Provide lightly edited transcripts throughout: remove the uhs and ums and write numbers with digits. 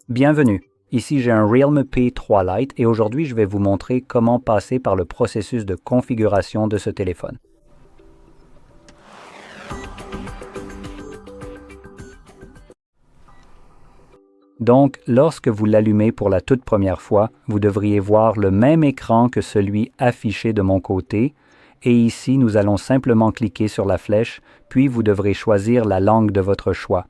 Bienvenue, ici j'ai un Realme P3 Lite et aujourd'hui je vais vous montrer comment passer par le processus de configuration de ce téléphone. Donc, lorsque vous l'allumez pour la toute première fois, vous devriez voir le même écran que celui affiché de mon côté, et ici nous allons simplement cliquer sur la flèche, puis vous devrez choisir la langue de votre choix.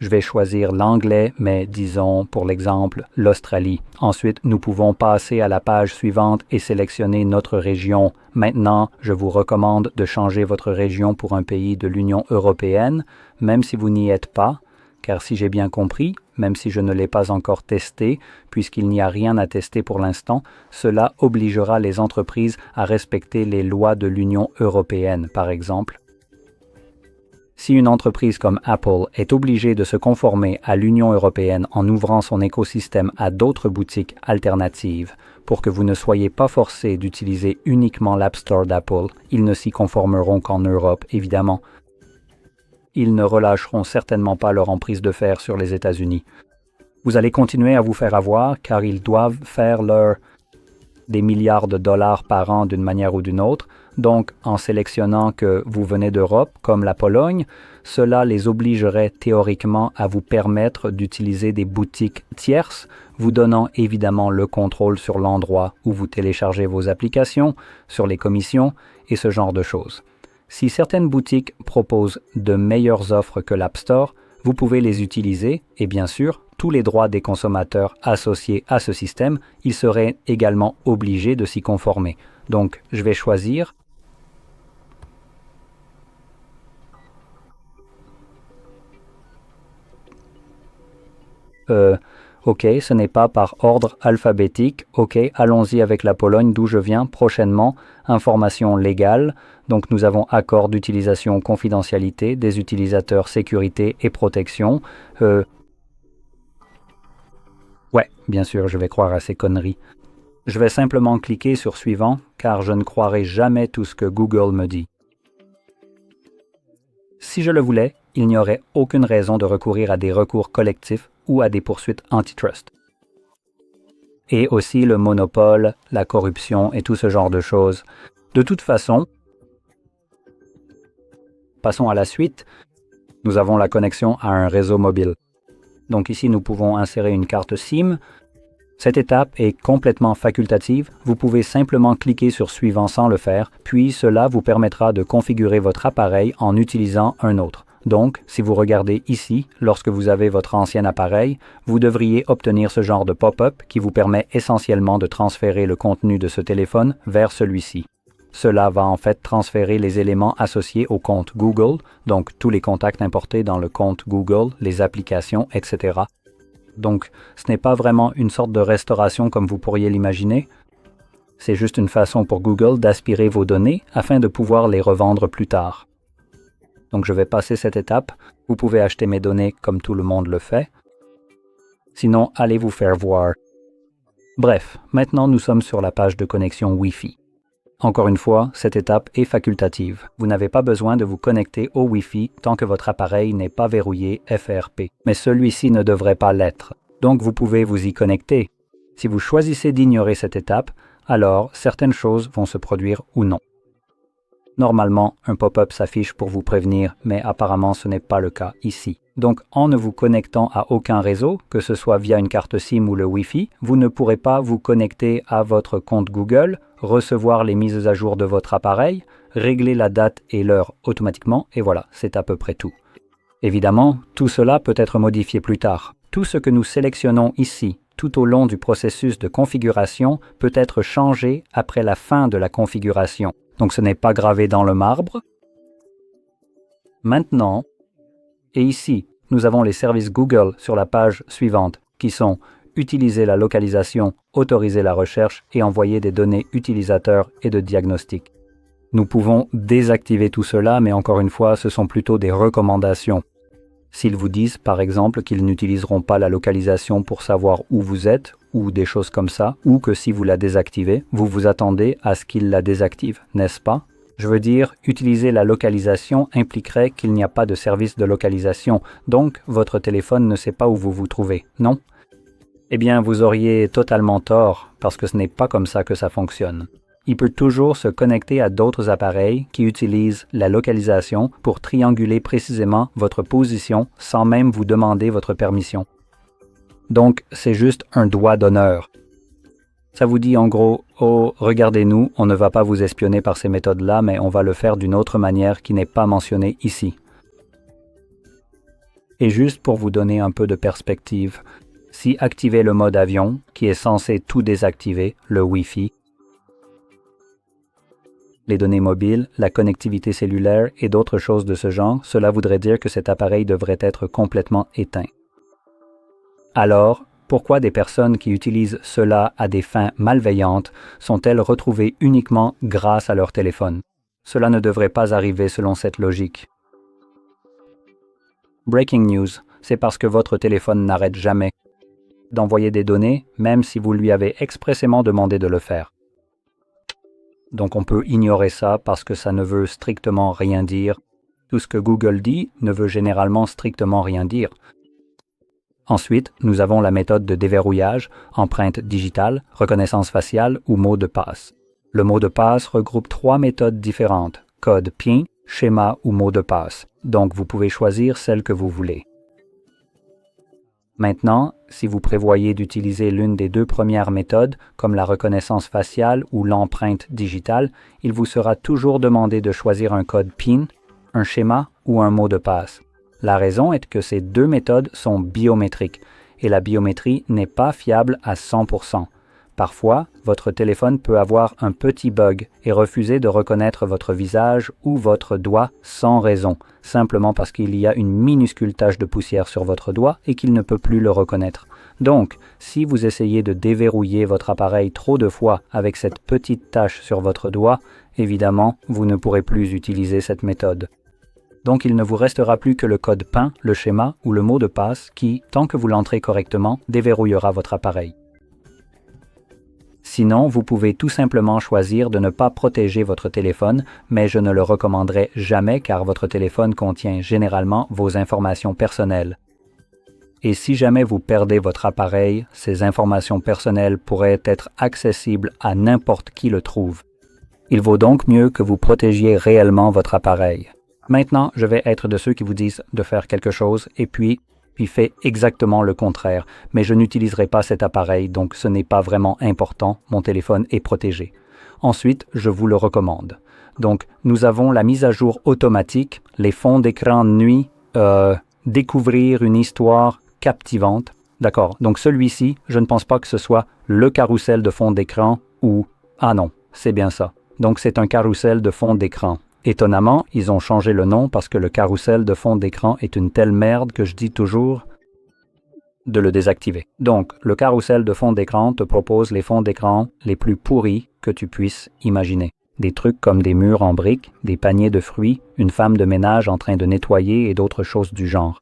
Je vais choisir l'anglais, mais disons, pour l'exemple, l'Australie. Ensuite, nous pouvons passer à la page suivante et sélectionner notre région. Maintenant, je vous recommande de changer votre région pour un pays de l'Union européenne, même si vous n'y êtes pas, car si j'ai bien compris, même si je ne l'ai pas encore testé, puisqu'il n'y a rien à tester pour l'instant, cela obligera les entreprises à respecter les lois de l'Union européenne, par exemple. Si une entreprise comme Apple est obligée de se conformer à l'Union européenne en ouvrant son écosystème à d'autres boutiques alternatives, pour que vous ne soyez pas forcé d'utiliser uniquement l'App Store d'Apple, ils ne s'y conformeront qu'en Europe, évidemment. Ils ne relâcheront certainement pas leur emprise de fer sur les États-Unis. Vous allez continuer à vous faire avoir car ils doivent faire des milliards de dollars par an d'une manière ou d'une autre. Donc, en sélectionnant que vous venez d'Europe, comme la Pologne, cela les obligerait théoriquement à vous permettre d'utiliser des boutiques tierces, vous donnant évidemment le contrôle sur l'endroit où vous téléchargez vos applications, sur les commissions et ce genre de choses. Si certaines boutiques proposent de meilleures offres que l'App Store, vous pouvez les utiliser et bien sûr, tous les droits des consommateurs associés à ce système, ils seraient également obligés de s'y conformer. Donc, je vais choisir OK, ce n'est pas par ordre alphabétique. OK, allons-y avec la Pologne d'où je viens prochainement. Information légale. Donc nous avons accord d'utilisation confidentialité des utilisateurs sécurité et protection. Ouais, bien sûr, je vais croire à ces conneries. Je vais simplement cliquer sur suivant car je ne croirai jamais tout ce que Google me dit. Si je le voulais, il n'y aurait aucune raison de recourir à des recours collectifs ou à des poursuites antitrust. Et aussi le monopole, la corruption et tout ce genre de choses. De toute façon, passons à la suite. Nous avons la connexion à un réseau mobile. Donc ici, nous pouvons insérer une carte SIM. Cette étape est complètement facultative. Vous pouvez simplement cliquer sur suivant sans le faire, puis cela vous permettra de configurer votre appareil en utilisant un autre. Donc, si vous regardez ici, lorsque vous avez votre ancien appareil, vous devriez obtenir ce genre de pop-up qui vous permet essentiellement de transférer le contenu de ce téléphone vers celui-ci. Cela va en fait transférer les éléments associés au compte Google, donc tous les contacts importés dans le compte Google, les applications, etc. Donc, ce n'est pas vraiment une sorte de restauration comme vous pourriez l'imaginer. C'est juste une façon pour Google d'aspirer vos données afin de pouvoir les revendre plus tard. Donc je vais passer cette étape. Vous pouvez acheter mes données comme tout le monde le fait. Sinon, allez vous faire voir. Bref, maintenant nous sommes sur la page de connexion Wi-Fi. Encore une fois, cette étape est facultative. Vous n'avez pas besoin de vous connecter au Wi-Fi tant que votre appareil n'est pas verrouillé FRP. Mais celui-ci ne devrait pas l'être. Donc vous pouvez vous y connecter. Si vous choisissez d'ignorer cette étape, alors certaines choses vont se produire ou non. Normalement, un pop-up s'affiche pour vous prévenir, mais apparemment ce n'est pas le cas ici. Donc, en ne vous connectant à aucun réseau, que ce soit via une carte SIM ou le Wi-Fi, vous ne pourrez pas vous connecter à votre compte Google, recevoir les mises à jour de votre appareil, régler la date et l'heure automatiquement, et voilà, c'est à peu près tout. Évidemment, tout cela peut être modifié plus tard. Tout ce que nous sélectionnons ici, tout au long du processus de configuration, peut être changé après la fin de la configuration. Donc ce n'est pas gravé dans le marbre. Maintenant, et ici, nous avons les services Google sur la page suivante, qui sont utiliser la localisation, autoriser la recherche et envoyer des données utilisateurs et de diagnostic. Nous pouvons désactiver tout cela, mais encore une fois, ce sont plutôt des recommandations. S'ils vous disent, par exemple, qu'ils n'utiliseront pas la localisation pour savoir où vous êtes, ou des choses comme ça, ou que si vous la désactivez, vous vous attendez à ce qu'ils la désactivent, n'est-ce pas? Je veux dire, utiliser la localisation impliquerait qu'il n'y a pas de service de localisation, donc votre téléphone ne sait pas où vous vous trouvez, non? Eh bien, vous auriez totalement tort, parce que ce n'est pas comme ça que ça fonctionne. Il peut toujours se connecter à d'autres appareils qui utilisent la localisation pour trianguler précisément votre position sans même vous demander votre permission. Donc, c'est juste un doigt d'honneur. Ça vous dit en gros, oh, regardez-nous, on ne va pas vous espionner par ces méthodes-là, mais on va le faire d'une autre manière qui n'est pas mentionnée ici. Et juste pour vous donner un peu de perspective, si activez le mode avion, qui est censé tout désactiver, le Wi-Fi, les données mobiles, la connectivité cellulaire et d'autres choses de ce genre, cela voudrait dire que cet appareil devrait être complètement éteint. Alors, pourquoi des personnes qui utilisent cela à des fins malveillantes sont-elles retrouvées uniquement grâce à leur téléphone? Cela ne devrait pas arriver selon cette logique. Breaking news, c'est parce que votre téléphone n'arrête jamais d'envoyer des données, même si vous lui avez expressément demandé de le faire. Donc on peut ignorer ça parce que ça ne veut strictement rien dire. Tout ce que Google dit ne veut généralement strictement rien dire. Ensuite, nous avons la méthode de déverrouillage, empreinte digitale, reconnaissance faciale ou mot de passe. Le mot de passe regroupe 3 méthodes différentes, code PIN, schéma ou mot de passe. Donc vous pouvez choisir celle que vous voulez. Maintenant, si vous prévoyez d'utiliser l'une des 2 premières méthodes, comme la reconnaissance faciale ou l'empreinte digitale, il vous sera toujours demandé de choisir un code PIN, un schéma ou un mot de passe. La raison est que ces 2 méthodes sont biométriques et la biométrie n'est pas fiable à 100%. Parfois, votre téléphone peut avoir un petit bug et refuser de reconnaître votre visage ou votre doigt sans raison, simplement parce qu'il y a une minuscule tache de poussière sur votre doigt et qu'il ne peut plus le reconnaître. Donc, si vous essayez de déverrouiller votre appareil trop de fois avec cette petite tache sur votre doigt, évidemment, vous ne pourrez plus utiliser cette méthode. Donc il ne vous restera plus que le code PIN, le schéma ou le mot de passe qui, tant que vous l'entrez correctement, déverrouillera votre appareil. Sinon, vous pouvez tout simplement choisir de ne pas protéger votre téléphone, mais je ne le recommanderais jamais car votre téléphone contient généralement vos informations personnelles. Et si jamais vous perdez votre appareil, ces informations personnelles pourraient être accessibles à n'importe qui le trouve. Il vaut donc mieux que vous protégiez réellement votre appareil. Maintenant, je vais être de ceux qui vous disent de faire quelque chose et puis fait exactement le contraire. Mais je n'utiliserai pas cet appareil, donc ce n'est pas vraiment important, mon téléphone est protégé. Ensuite, je vous le recommande. Donc, nous avons la mise à jour automatique, les fonds d'écran de nuit, découvrir une histoire captivante. D'accord, donc celui-ci, je ne pense pas que ce soit le carrousel de fond d'écran ou... Ah non, c'est bien ça. Donc c'est un carrousel de fond d'écran. Étonnamment, ils ont changé le nom parce que le carrousel de fond d'écran est une telle merde que je dis toujours de le désactiver. Donc, le carrousel de fond d'écran te propose les fonds d'écran les plus pourris que tu puisses imaginer. Des trucs comme des murs en briques, des paniers de fruits, une femme de ménage en train de nettoyer et d'autres choses du genre.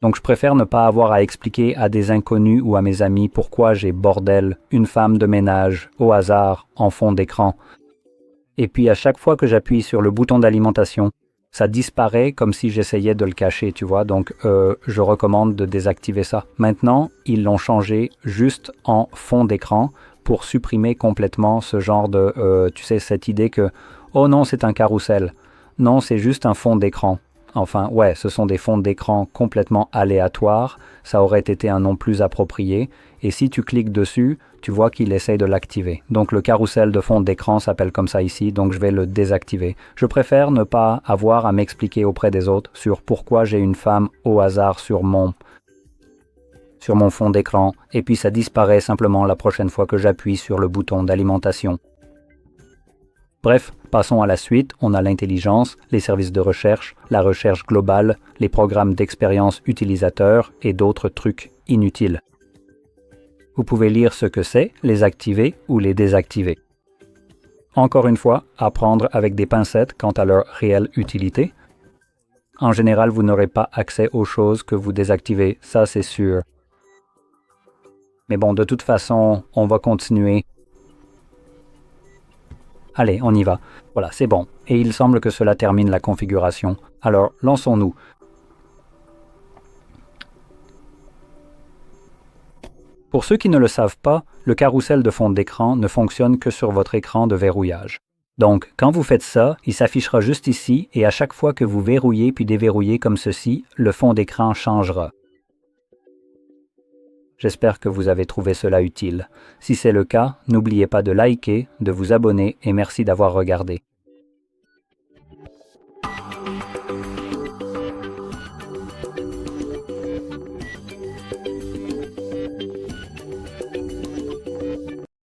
Donc je préfère ne pas avoir à expliquer à des inconnus ou à mes amis pourquoi j'ai bordel une femme de ménage au hasard en fond d'écran. Et puis à chaque fois que j'appuie sur le bouton d'alimentation, ça disparaît comme si j'essayais de le cacher, tu vois. Donc je recommande de désactiver ça. Maintenant, ils l'ont changé juste en fond d'écran pour supprimer complètement ce genre de, tu sais, cette idée que « Oh non, c'est un carrousel ». Non, c'est juste un fond d'écran. Enfin, ouais, ce sont des fonds d'écran complètement aléatoires, ça aurait été un nom plus approprié, et si tu cliques dessus, tu vois qu'il essaye de l'activer. Donc le carrousel de fond d'écran s'appelle comme ça ici, donc je vais le désactiver. Je préfère ne pas avoir à m'expliquer auprès des autres sur pourquoi j'ai une femme au hasard sur mon fond d'écran, et puis ça disparaît simplement la prochaine fois que j'appuie sur le bouton d'alimentation. Bref, passons à la suite, on a l'intelligence, les services de recherche, la recherche globale, les programmes d'expérience utilisateur et d'autres trucs inutiles. Vous pouvez lire ce que c'est, les activer ou les désactiver. Encore une fois, à prendre avec des pincettes quant à leur réelle utilité. En général, vous n'aurez pas accès aux choses que vous désactivez, ça c'est sûr. Mais bon, de toute façon, on va continuer Allez, on y va. Voilà, c'est bon. Et il semble que cela termine la configuration. Alors, lançons-nous. Pour ceux qui ne le savent pas, le carrousel de fond d'écran ne fonctionne que sur votre écran de verrouillage. Donc, quand vous faites ça, il s'affichera juste ici et à chaque fois que vous verrouillez puis déverrouillez comme ceci, le fond d'écran changera. J'espère que vous avez trouvé cela utile. Si c'est le cas, n'oubliez pas de liker, de vous abonner et merci d'avoir regardé.